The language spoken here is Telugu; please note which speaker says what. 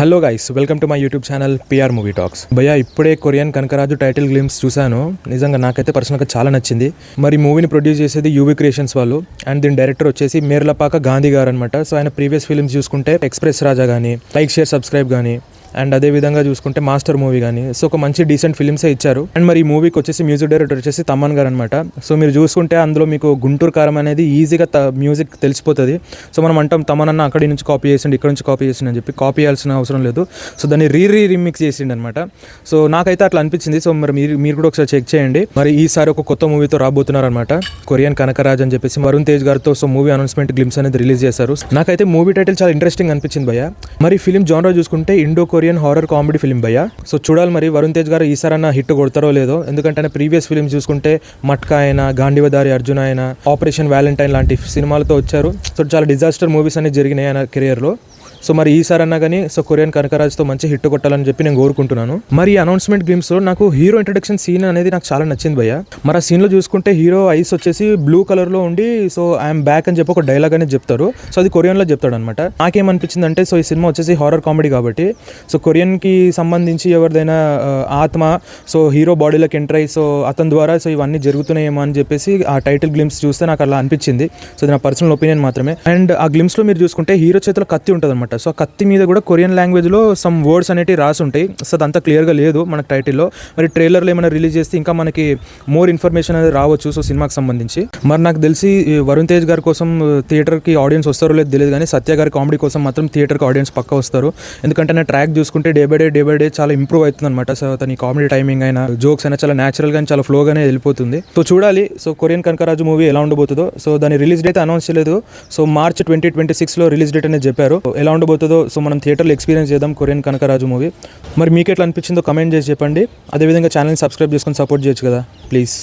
Speaker 1: Hello guys, welcome to my YouTube channel PR movie talks. భయ్యా ఇప్పుడే కొరియన్ కనకరాజు టైటిల్ గ్లిమ్స్ చూశాను. నిజంగా నాకైతే పర్సనల్గా చాలా నచ్చింది. మరి మూవీని ప్రొడ్యూస్ చేసేది యూవీ క్రియేషన్స్ వాళ్ళు అండ్ దీని డైరెక్టర్ వచ్చేసి మేర్లపాక గాంధీ గారు అనమాట. సో ఆయన ప్రీవియస్ ఫిల్మ్స్ చూసుకుంటే ఎక్స్ప్రెస్ రాజా కానీ, లైక్ షేర్ సబ్స్క్రైబ్ కానీ, అండ్ అదే విధంగా చూసుకుంటే మాస్టర్ మూవీ కానీ, సో ఒక మంచి డీసెంట్ ఫిల్మ్సే ఇచ్చారు. అండ్ మరి ఈ మూవీకి వచ్చేసి మ్యూజిక్ డైరెక్టర్ వచ్చేసి తమన్ గారు అనమాట. సో మీరు చూసుకుంటే అందులో మీకు గుంటూరు కారం అనేది ఈజీగా మ్యూజిక్ తెలిసిపోతుంది. సో మనం అంటాం తమన్ అన్న అక్కడి నుంచి కాపీ చేసిండు, ఇక్కడ నుంచి కాపీ చేసిండు అని చెప్పి. కాపీ చేయాల్సిన అవసరం లేదు. సో దాన్ని రీమిక్స్ చేసిండు అనమాట. సో నాకైతే అట్లా అనిపించింది. సో మరి మీరు కూడా ఒకసారి చెక్ చేయండి. మరి ఈసారి ఒక కొత్త మూవీతో రాబోతున్నారు అనమాట, కొరియన్ కనకరాజ్ అని చెప్పేసి వరుణ్ తేజ్ గారితో. సో మూవీ అనౌన్స్మెంట్ గ్లిమ్స్ అనేది రిలీజ్ చేశారు. నాకైతే మూవీ టైటిల్ చాలా ఇంట్రెస్టింగ్ అనిపించింది భయ్య. మరి ఫిలిం జానరా చూసుకుంటే Indo Korean horror comedy film భయ్య. సో చూడాలి మరి వరుణ్ తేజ్ గారు ఈసారన్నా హిట్ కొడతారో లేదో. ఎందుకంటే ప్రీవియస్ ఫిలిమ్స్ చూసుకుంటే మట్కా అయినా, గాంధీవదారి అర్జున అయినా, ఆపరేషన్ వ్యాలంటైన్ లాంటి సినిమాలతో వచ్చారు. సో చాలా డిజాస్టర్ మూవీస్ అనేది జరిగినాయి ఆయన కెరియర్లో. సో మరి ఈసారి అన్నా కానీ సో కొరియన్ కనకరాజ్తో మంచి హిట్ కొట్టాలని చెప్పి నేను కోరుకుంటున్నాను. మరి ఈ అనౌన్స్మెంట్ గేమ్స్లో నాకు హీరో ఇంట్రడక్షన్ సీన్ అనేది నాకు చాలా నచ్చింది భయ్య. మరి ఆ సీన్లో చూసుకుంటే హీరో ఐస్ వచ్చేసి బ్లూ కలర్లో ఉండి సో ఐఎమ్ బ్యాక్ అని చెప్పి ఒక డైలాగ్ అనేది చెప్తారు. సో అది కొరియన్లో చెప్తాడు అనమాట. నాకేమనిపించింది అంటే సో ఈ సినిమా వచ్చేసి హారర్ కామెడీ కాబట్టి సో కొరియన్కి సంబంధించి ఎవరిదైనా ఆత్మ సో హీరో బాడీలోకి ఎంటర్ అయ్యి సో అతని ద్వారా సో ఇవన్నీ జరుగుతున్నాయేమో అని చెప్పేసి ఆ టైటిల్ గ్లిమ్స్ చూస్తే నాకు అలా అనిపించింది. సో అది నా పర్సనల్ ఒపీనియన్ మాత్రమే. అండ్ ఆ గ్లిమ్స్లో మీరు చూసుకుంటే హీరో చేతిలో కత్తి ఉంటుంది అనమాట. సో కత్తి మీద కూడా కొరియన్ లాంగ్వేజ్లో సమ్ వర్డ్స్ అనేవి రాసి ఉంటాయి. సో అదంతా క్లియర్గా లేదు మనకు టైటిల్లో. మరి ట్రైలర్లో ఏమైనా రిలీజ్ చేస్తే ఇంకా మనకి మోర్ ఇన్ఫర్మేషన్ అనేది రావచ్చు సో సినిమాకి సంబంధించి. మరి నాకు తెలిసి వరుణ్ తేజ్ గారి కోసం థియేటర్కి ఆడియన్స్ వస్తారో లేదు తెలియదు, కానీ సత్య గారి కామెడీ కోసం మాత్రం థియేటర్కి ఆడియన్స్ పక్కా వస్తారు. ఎందుకంటే నా ట్రాక్ చూసుకుంటే డే బై డే చాలా ఇంప్రూవ్ అవుతుంది అనమాట. సో తన కామెడీ టైమింగ్ అయినా, జోక్స్ అయినా చాలా న్యాచురల్గా చాలా ఫ్లోగానే వెళ్ళిపోతుంది. సో చూడాలి సో కొరియన్ కనకరాజు మూవీ ఎలా ఉండబోతుందో. సో దాని రిలీజ్ డేట్ అనౌన్స్ చేయలేదు. సో మార్చ్ 2026లో రిలీజ్ డేట్ అనేది చెప్పారు. ఎలా ఉండబోతుందో సో మనం థియేటర్లో ఎక్స్పీరియన్స్ చేద్దాం కొరియన్ కనకరాజు మూవీ. మరి మీకు ఎట్లా అనిపించిందో కమెంట్ చేసి చెప్పండి. అదేవిధంగా ఛానల్ని సబ్స్క్రైబ్ చేసుకొని సపోర్ట్ చేయొచ్చు కదా ప్లీజ్.